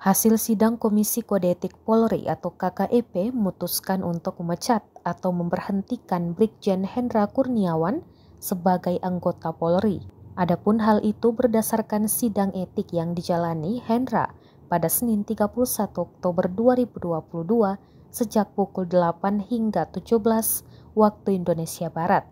Hasil sidang Komisi Kode Etik Polri atau KKEP memutuskan untuk memecat atau memberhentikan Brigjen Hendra Kurniawan sebagai anggota Polri. Adapun hal itu berdasarkan sidang etik yang dijalani Hendra pada Senin 31 Oktober 2022 sejak pukul 8 hingga 17 waktu Indonesia Barat.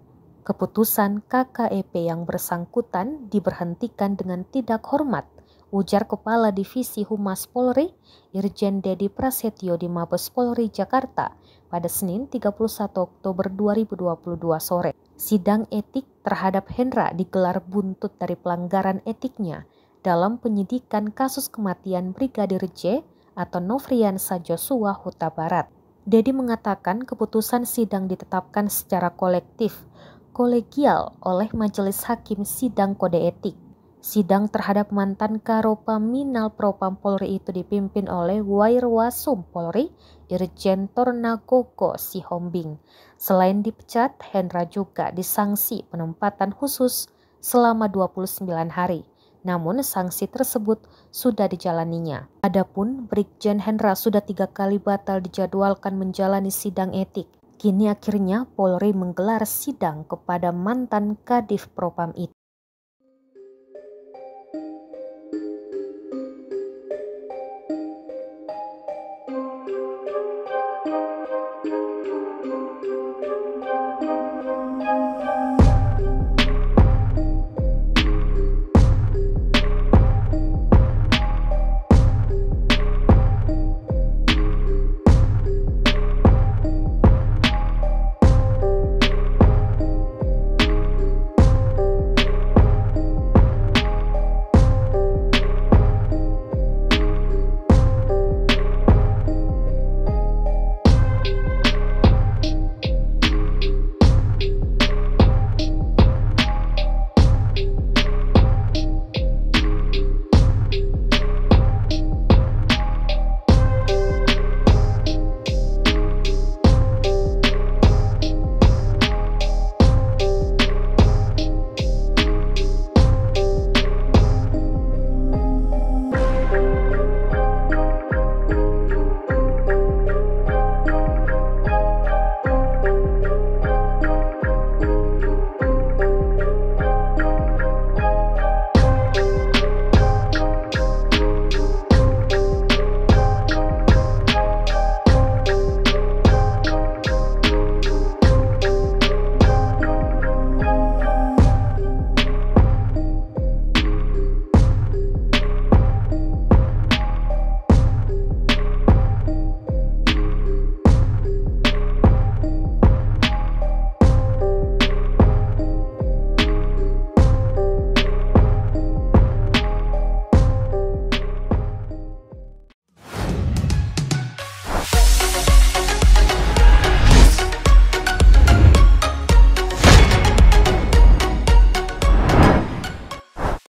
Keputusan KKEP yang bersangkutan diberhentikan dengan tidak hormat, ujar Kepala Divisi Humas Polri, Irjen Dedi Prasetyo di Mabes Polri Jakarta pada Senin 31 Oktober 2022 sore. Sidang etik terhadap Hendra digelar buntut dari pelanggaran etiknya dalam penyidikan kasus kematian Brigadir J atau Nofriansah Joshua Huta Barat. Dedi mengatakan keputusan sidang ditetapkan secara kolegial oleh Majelis Hakim Sidang Kode Etik. Sidang terhadap mantan Karopaminal Propam Polri itu dipimpin oleh Wairwasum Polri, Irjen Tornagogo Sihombing. Selain dipecat, Hendra juga disanksi penempatan khusus selama 29 hari. Namun sanksi tersebut sudah dijalaninya. Adapun Brigjen Hendra sudah 3 kali batal dijadwalkan menjalani sidang etik. Kini akhirnya Polri menggelar sidang kepada mantan Kadif Propam itu.